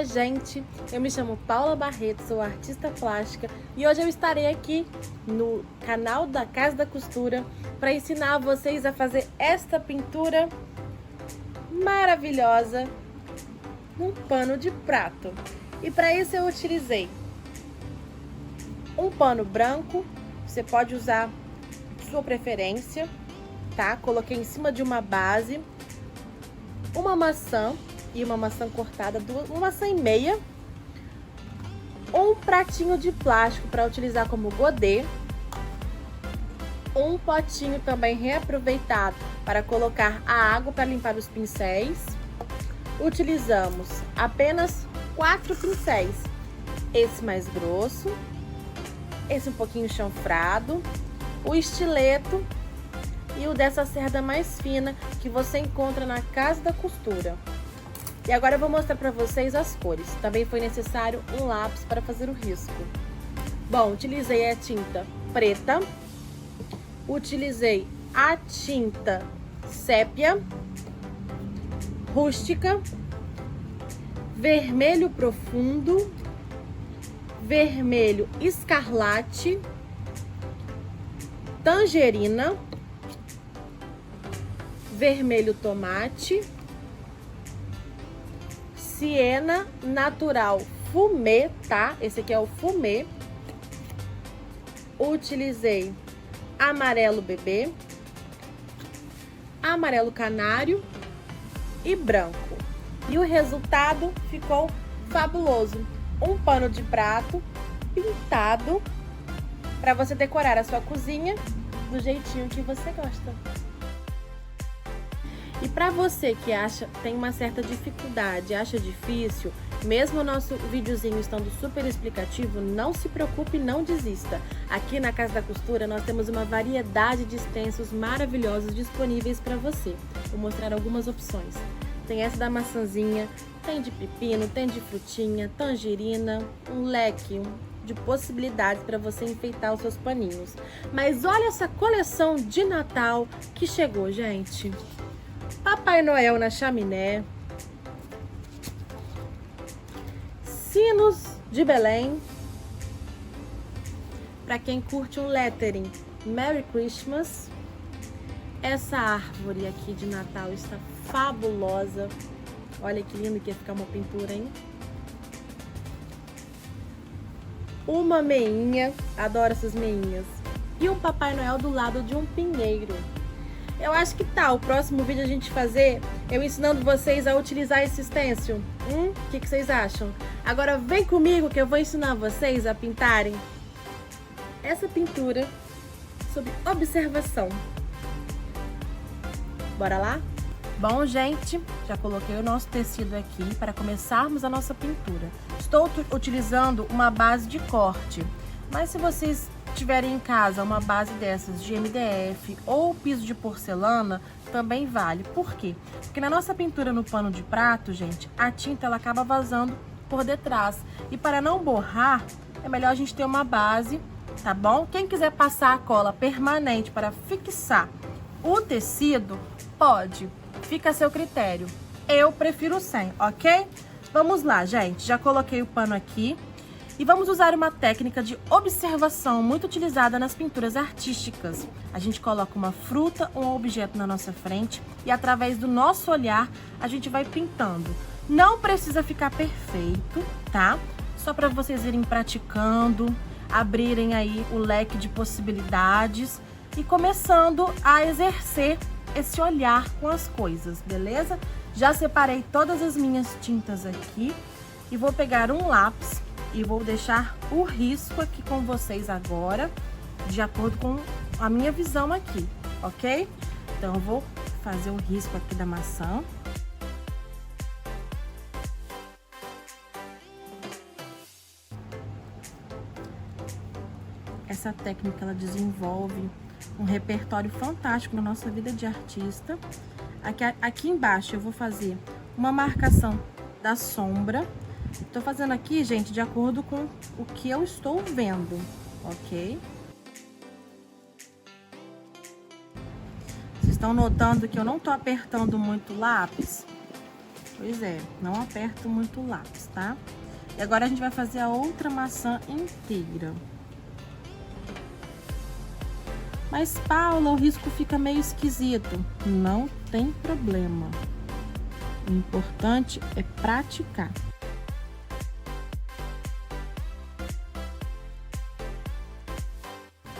Olá, gente! Eu me chamo Paula Barreto, sou artista plástica e hoje eu estarei aqui no canal da Casa da Costura para ensinar vocês a fazer esta pintura maravilhosa num pano de prato. E para isso eu utilizei um pano branco, você pode usar sua preferência, tá? Coloquei em cima de uma base, uma maçã e uma maçã cortada, uma maçã e meia, um pratinho de plástico para utilizar como godê, um potinho também reaproveitado para colocar a água para limpar os pincéis. Utilizamos apenas 4 pincéis, esse mais grosso, esse um pouquinho chanfrado, o estileto e o dessa cerda mais fina que você encontra na Casa da Costura. E agora eu vou mostrar para vocês as cores. Também foi necessário um lápis para fazer o risco. Bom, utilizei a tinta preta, utilizei a tinta sépia, rústica, vermelho profundo, vermelho escarlate, tangerina, vermelho tomate, siena natural fumê, tá? Esse aqui é o fumê. Utilizei amarelo bebê, amarelo canário e branco. E o resultado ficou fabuloso. Um pano de prato pintado para você decorar a sua cozinha do jeitinho que você gosta. E para você que tem uma certa dificuldade, acha difícil, mesmo o nosso videozinho estando super explicativo, não se preocupe, não desista. Aqui na Casa da Costura nós temos uma variedade de stencils maravilhosos disponíveis para você. Vou mostrar algumas opções. Tem essa da maçãzinha, tem de pepino, tem de frutinha, tangerina, um leque de possibilidades para você enfeitar os seus paninhos. Mas olha essa coleção de Natal que chegou, gente! Papai Noel na chaminé, sinos de Belém, para quem curte um lettering, Merry Christmas. Essa árvore aqui de Natal está fabulosa. Olha que lindo que ia ficar uma pintura, hein? Uma meinha, adoro essas meinhas. E um Papai Noel do lado de um pinheiro. Eu acho que tá, o próximo vídeo a gente fazer eu ensinando vocês a utilizar esse stencil. O que vocês acham? Agora vem comigo que eu vou ensinar vocês a pintarem essa pintura sob observação. Bora lá? Bom, gente, já coloquei o nosso tecido aqui para começarmos a nossa pintura. Estou utilizando uma base de corte, mas se vocês tiverem em casa uma base dessas de MDF ou piso de porcelana, também vale. Por quê? Porque na nossa pintura no pano de prato, gente, a tinta ela acaba vazando por detrás. E para não borrar, é melhor a gente ter uma base, tá bom? Quem quiser passar a cola permanente para fixar o tecido, pode. Fica a seu critério. Eu prefiro sem, ok? Vamos lá, gente. Já coloquei o pano aqui. E vamos usar uma técnica de observação muito utilizada nas pinturas artísticas. A gente coloca uma fruta ou um objeto na nossa frente e através do nosso olhar a gente vai pintando. Não precisa ficar perfeito, tá? Só para vocês irem praticando, abrirem aí o leque de possibilidades e começando a exercer esse olhar com as coisas, beleza? Já separei todas as minhas tintas aqui e vou pegar um lápis e vou deixar o risco aqui com vocês agora, de acordo com a minha visão aqui, ok? Então, eu vou fazer o risco aqui da maçã. Essa técnica, ela desenvolve um repertório fantástico na nossa vida de artista. Aqui embaixo eu vou fazer uma marcação da sombra. Tô fazendo aqui, gente, de acordo com o que eu estou vendo, ok? Vocês estão notando que eu não tô apertando muito o lápis? Pois é, não aperto muito o lápis, tá? E agora a gente vai fazer a outra maçã inteira. Mas, Paula, o risco fica meio esquisito. Não tem problema. O importante é praticar.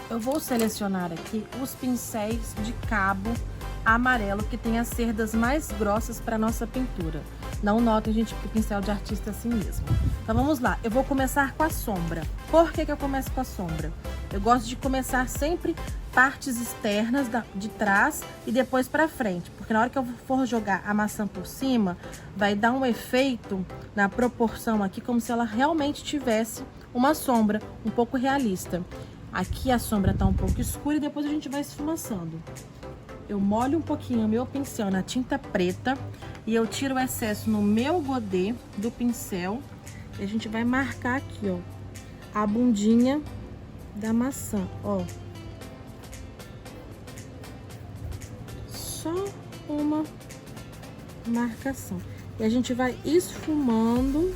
Eu vou selecionar aqui os pincéis de cabo amarelo que tem as cerdas mais grossas para nossa pintura. Não notem, gente, que o pincel de artista é assim mesmo. Então vamos lá, eu vou começar com a sombra. Por que eu começo com a sombra? Eu gosto de começar sempre partes externas de trás e depois para frente, porque na hora que eu for jogar a maçã por cima, vai dar um efeito na proporção aqui, como se ela realmente tivesse uma sombra um pouco realista. Aqui a sombra tá um pouco escura e depois a gente vai esfumaçando. Eu molho um pouquinho o meu pincel na tinta preta e eu tiro o excesso no meu godê do pincel. E a gente vai marcar aqui, ó, a bundinha da maçã, ó. Só uma marcação. E a gente vai esfumando.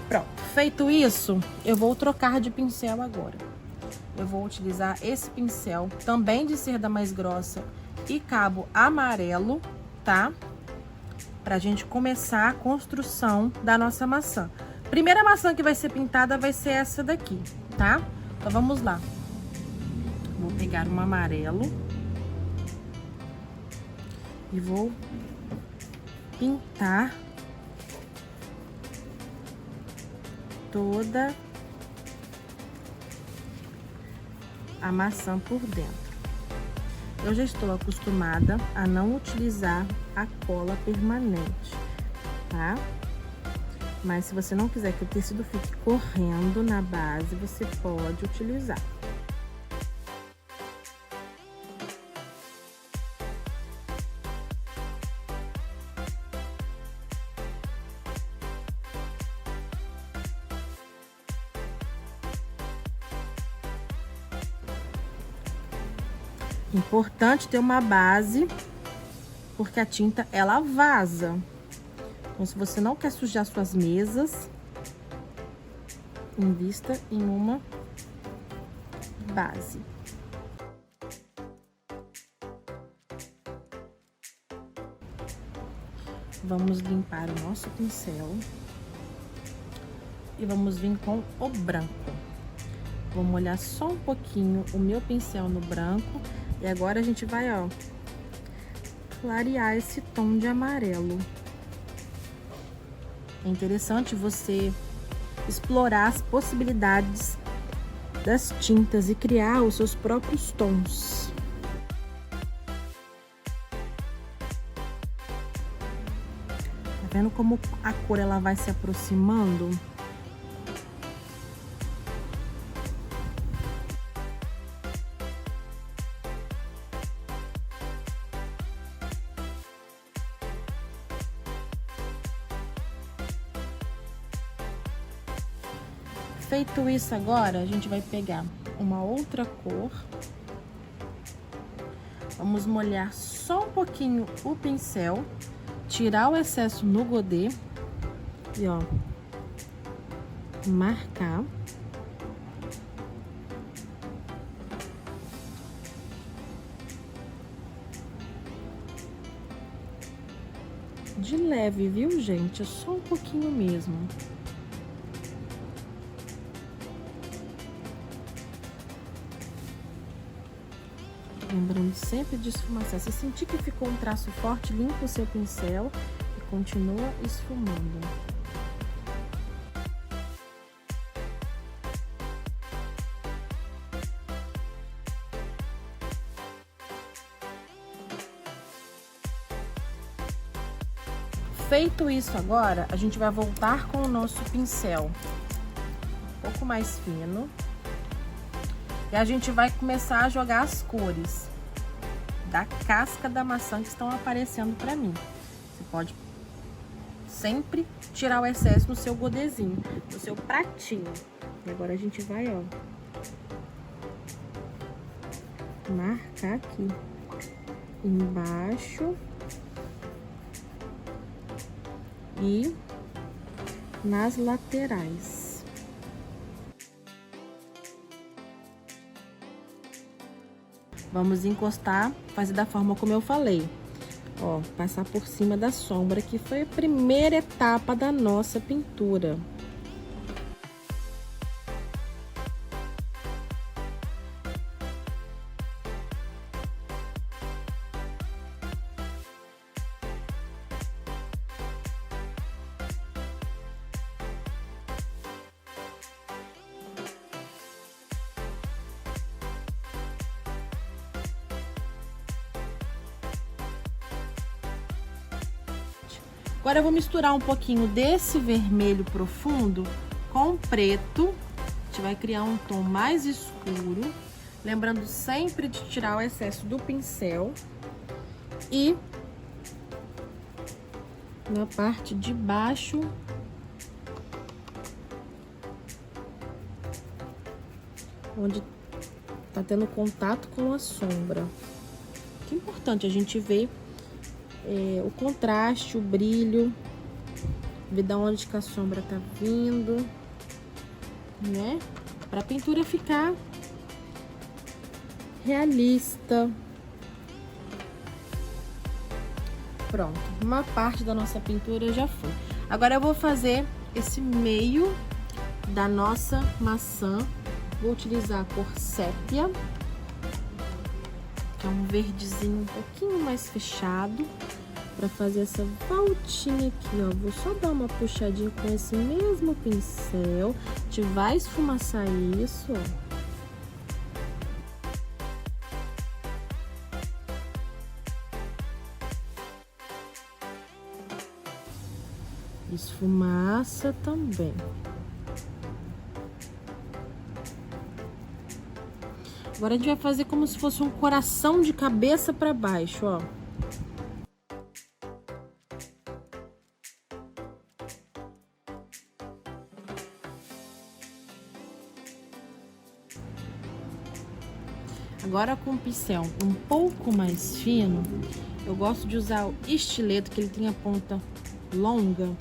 Pronto, feito isso, eu vou trocar de pincel agora. Eu vou utilizar esse pincel, também de cerda mais grossa e cabo amarelo, tá? Pra gente começar a construção da nossa maçã. Primeira maçã que vai ser pintada vai ser essa daqui, tá? Então vamos lá. Vou pegar um amarelo e vou pintar toda a maçã por dentro. Eu já estou acostumada a não utilizar a cola permanente, tá? Mas se você não quiser que o tecido fique correndo na base, você pode utilizar. Importante ter uma base, porque a tinta, ela vaza. Então, se você não quer sujar suas mesas, invista em uma base. Vamos limpar o nosso pincel e vamos vir com o branco. Vou molhar só um pouquinho o meu pincel no branco. E agora a gente vai, ó, clarear esse tom de amarelo. É interessante você explorar as possibilidades das tintas e criar os seus próprios tons. Tá vendo como a cor ela vai se aproximando? Feito isso agora, a gente vai pegar uma outra cor. Vamos molhar só um pouquinho o pincel, tirar o excesso no godê e, ó, marcar. De leve, viu, gente? É só um pouquinho mesmo. Lembrando sempre de esfumaçar. Se sentir que ficou um traço forte, limpa o seu pincel e continua esfumando. Feito isso agora, a gente vai voltar com o nosso pincel um pouco mais fino. E a gente vai começar a jogar as cores da casca da maçã que estão aparecendo pra mim. Você pode sempre tirar o excesso no seu godezinho, no seu pratinho. E agora a gente vai, ó, marcar aqui embaixo e nas laterais. Vamos encostar, fazer da forma como eu falei. Ó, passar por cima da sombra, que foi a primeira etapa da nossa pintura. Agora eu vou misturar um pouquinho desse vermelho profundo com o preto. A gente vai criar um tom mais escuro. Lembrando sempre de tirar o excesso do pincel. E na parte de baixo, onde tá tendo contato com a sombra. Que é importante a gente ver o contraste, o brilho, ver da onde que a sombra tá vindo, né? Pra pintura ficar realista. Pronto, uma parte da nossa pintura já foi. Agora eu vou fazer esse meio da nossa maçã. Vou utilizar a cor sépia, que é um verdezinho um pouquinho mais fechado, para fazer essa voltinha aqui, ó. Vou só dar uma puxadinha com esse mesmo pincel. A gente vai esfumaçar isso, ó. Esfumaça também. Agora a gente vai fazer como se fosse um coração de cabeça para baixo, ó. Agora com o pincel um pouco mais fino, eu gosto de usar o estileto, que ele tem a ponta longa.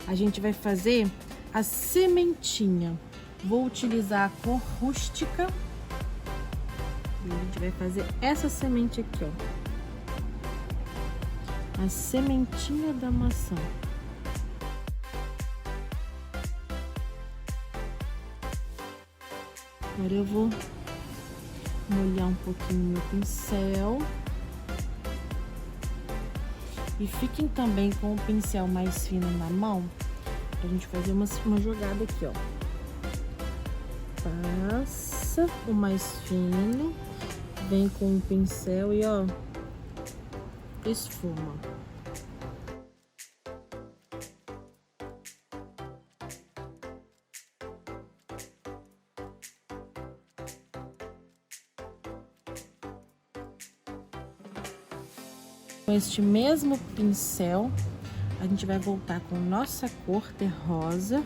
A gente vai fazer a sementinha. Vou utilizar a cor rústica. E a gente vai fazer essa semente aqui, ó. A sementinha da maçã. Agora eu vou molhar um pouquinho meu pincel. E fiquem também com o pincel mais fino na mão, pra gente fazer uma jogada aqui, ó. Passa o mais fino, vem com o pincel e, ó, esfuma. Com este mesmo pincel, a gente vai voltar com nossa cor terrosa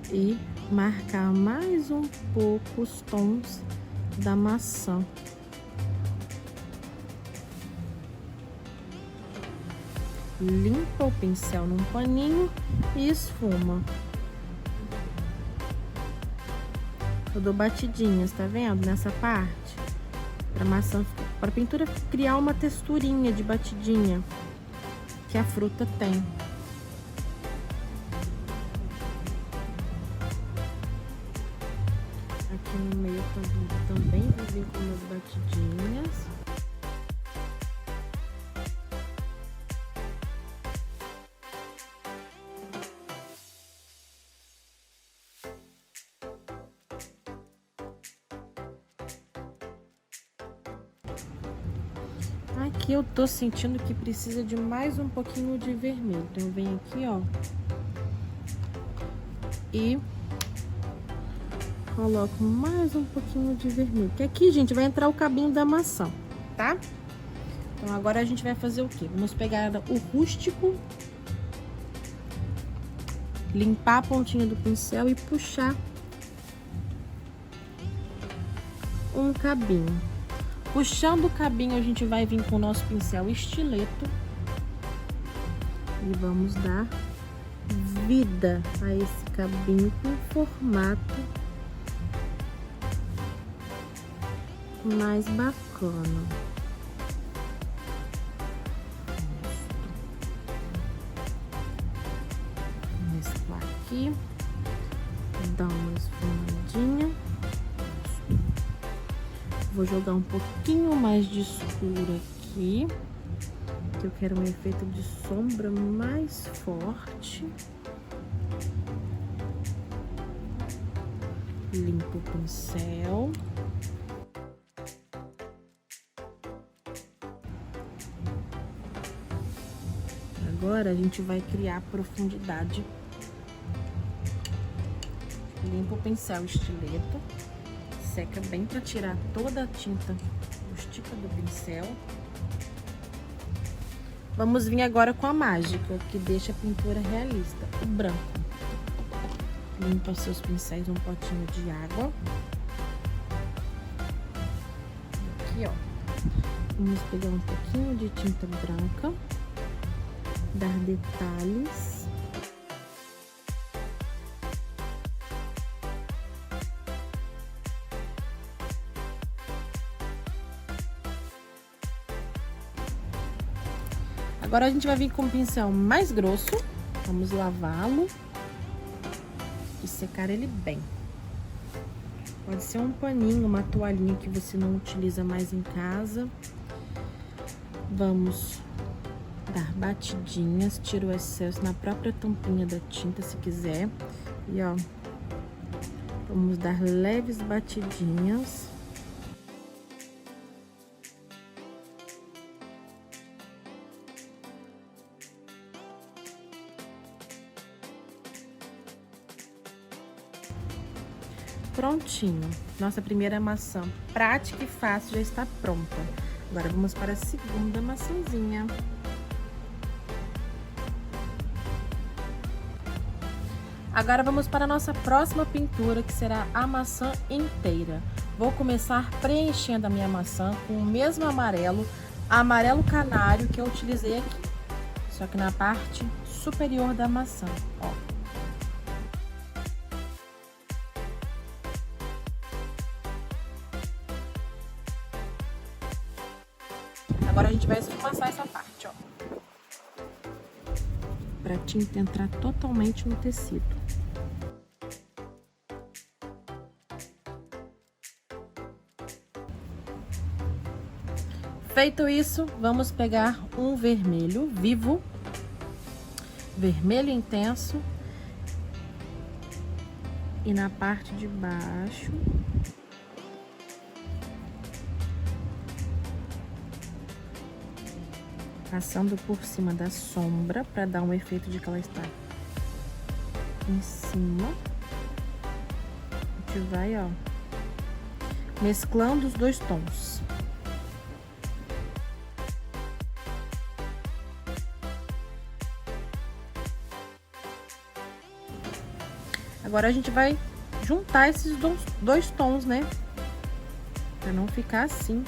e marcar mais um pouco os tons da maçã. Limpa o pincel num paninho e esfuma. Eu dou batidinhas, tá vendo? Nessa parte. Pra maçã, pra pintura criar uma texturinha de batidinha que a fruta tem. Aqui no meio também vou vir com umas batidinhas. Aqui eu tô sentindo que precisa de mais um pouquinho de vermelho. Então, eu venho aqui, ó. E coloco mais um pouquinho de vermelho. Que aqui, gente, vai entrar o cabinho da maçã, tá? Então, agora a gente vai fazer o quê? Vamos pegar o rústico, limpar a pontinha do pincel e puxar um cabinho. Puxando o cabinho, a gente vai vir com o nosso pincel estileto e vamos dar vida a esse cabinho com formato mais bacana. Vou mesclar aqui, dar uma esfumadinha. Vou jogar um pouquinho mais de escuro aqui, que eu quero um efeito de sombra mais forte. Limpo o pincel. Agora a gente vai criar profundidade. Limpo o pincel estileto. Seca bem para tirar toda a tinta rústica do pincel. Vamos vir agora com a mágica, que deixa a pintura realista, o branco. Limpa os seus pincéis num potinho de água. Aqui, ó. Vamos pegar um pouquinho de tinta branca, dar detalhes. Agora a gente vai vir com um pincel mais grosso, vamos lavá-lo e secar ele bem. Pode ser um paninho, uma toalhinha que você não utiliza mais em casa. Vamos dar batidinhas, tira o excesso na própria tampinha da tinta, se quiser. E ó, vamos dar leves batidinhas. Prontinho, nossa primeira maçã prática e fácil já está pronta. Agora vamos para a segunda maçãzinha. Agora vamos para a nossa próxima pintura, que será a maçã inteira. Vou começar preenchendo a minha maçã com o mesmo amarelo canário que eu utilizei aqui, só que na parte superior da maçã, ó. Agora a gente vai esfumaçar essa parte, ó, pra tinta entrar totalmente no tecido. Feito isso, vamos pegar um vermelho vivo, vermelho intenso, e na parte de baixo passando por cima da sombra para dar um efeito de que ela está em cima. A gente vai, ó, mesclando os dois tons. Agora a gente vai juntar esses dois tons, né? Para não ficar assim.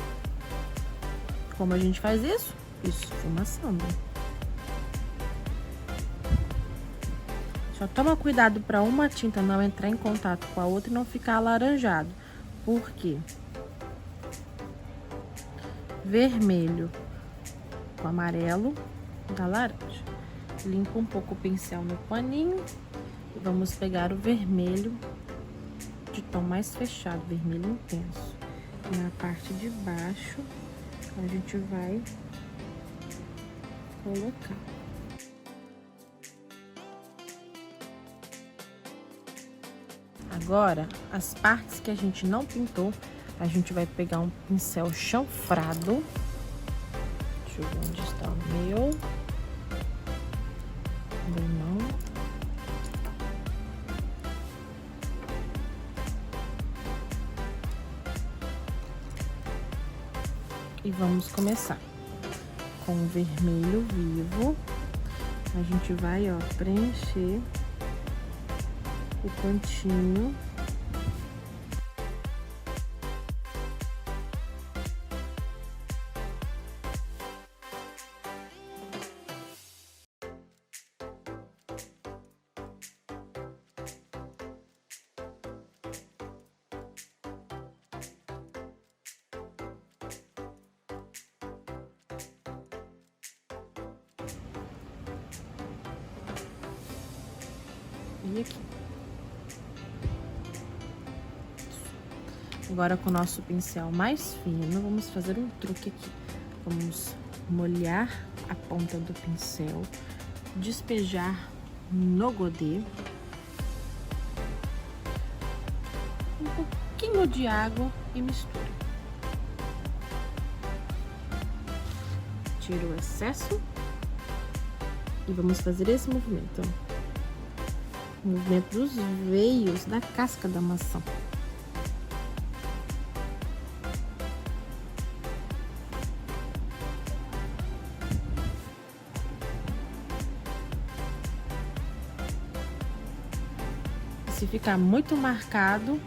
Como a gente faz isso? Esfumaçando. Só toma cuidado para uma tinta não entrar em contato com a outra e não ficar alaranjado. Por quê? Vermelho com amarelo da laranja. Limpa um pouco o pincel no paninho e vamos pegar o vermelho de tom mais fechado, vermelho intenso. Na parte de baixo a gente vai colocar. Agora, as partes que a gente não pintou, a gente vai pegar um pincel chanfrado eu ver onde está o meu. Também não. E vamos começar com o vermelho vivo. A gente vai, ó, preencher o cantinho. E aqui. Agora, com o nosso pincel mais fino, vamos fazer um truque aqui. Vamos molhar a ponta do pincel, despejar no godê um pouquinho de água e mistura. Tira o excesso e vamos fazer esse movimento, ó. O movimento dos veios da casca da maçã. Se ficar muito marcado,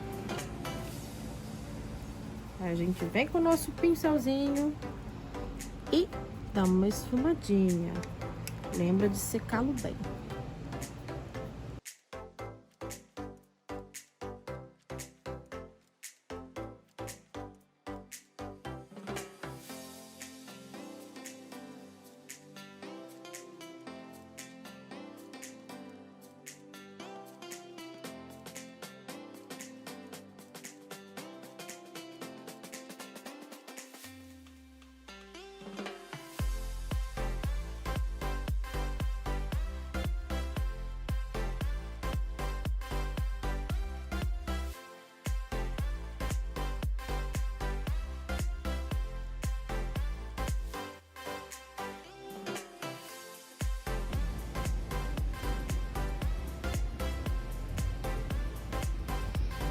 a gente vem com o nosso pincelzinho e dá uma esfumadinha. Lembra de secá-lo bem.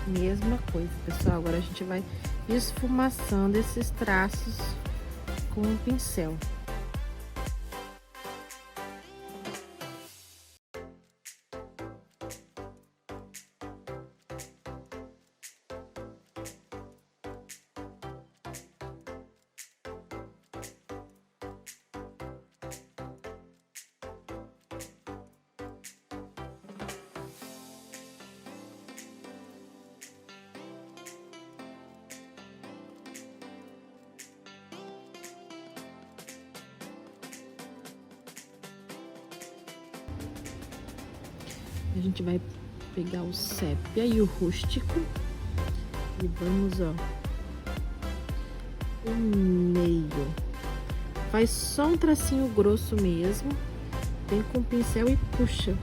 Mesma coisa, pessoal. Agora a gente vai esfumaçando esses traços com o pincel. A gente vai pegar o sépia e o rústico e vamos, ó, o meio. Faz só um tracinho grosso mesmo, vem com o pincel e puxa.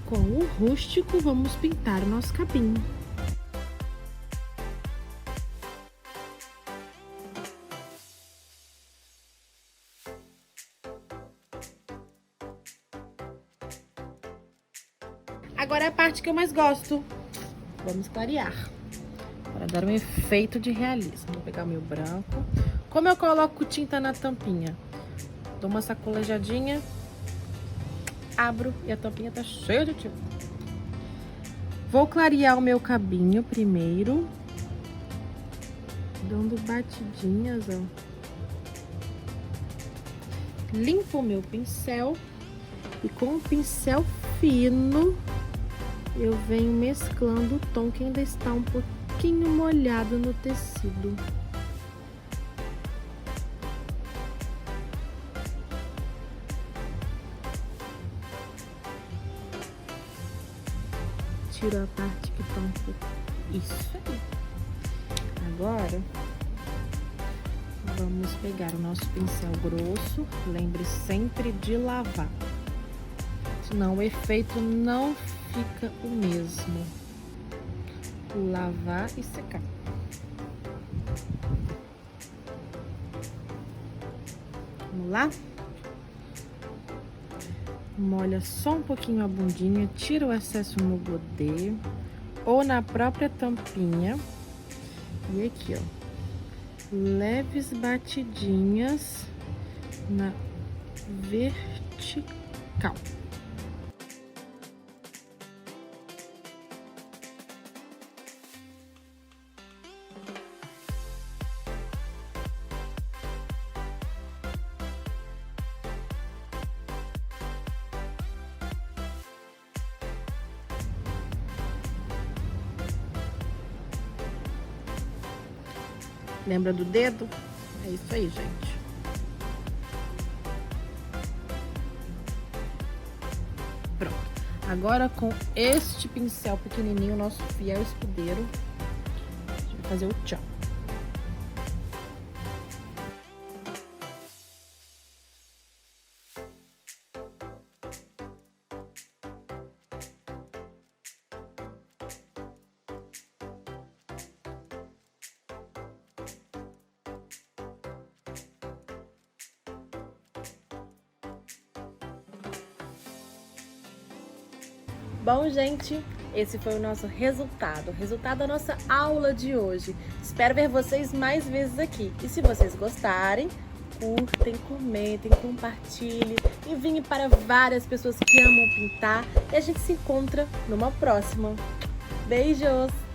Com o rústico, vamos pintar o nosso cabinho. Agora é a parte que eu mais gosto. Vamos clarear, para dar um efeito de realismo. Vou pegar o meu branco. Como eu coloco tinta na tampinha? Dou uma sacolejadinha, abro e a tampinha tá cheia de tinta. Vou clarear o meu cabinho primeiro, dando batidinhas, ó. Limpo o meu pincel e com o pincel fino eu venho mesclando o tom que ainda está um pouquinho molhado no tecido. Tiro a parte que tá um pouco... Isso aí. Agora, Vamos pegar o nosso pincel grosso, lembre sempre de lavar, senão o efeito não fica o mesmo. Lavar e secar. Vamos lá? Molha só um pouquinho a bundinha, tira o excesso no godê ou na própria tampinha. E aqui, ó. Leves batidinhas na vertical. Lembra do dedo? É isso aí, gente. Pronto. Agora, com este pincel pequenininho, nosso fiel escudeiro, a gente vai fazer o tchau. Bom, gente, esse foi o nosso resultado da nossa aula de hoje. Espero ver vocês mais vezes aqui. E se vocês gostarem, curtem, comentem, compartilhem, enviem para várias pessoas que amam pintar. E a gente se encontra numa próxima. Beijos!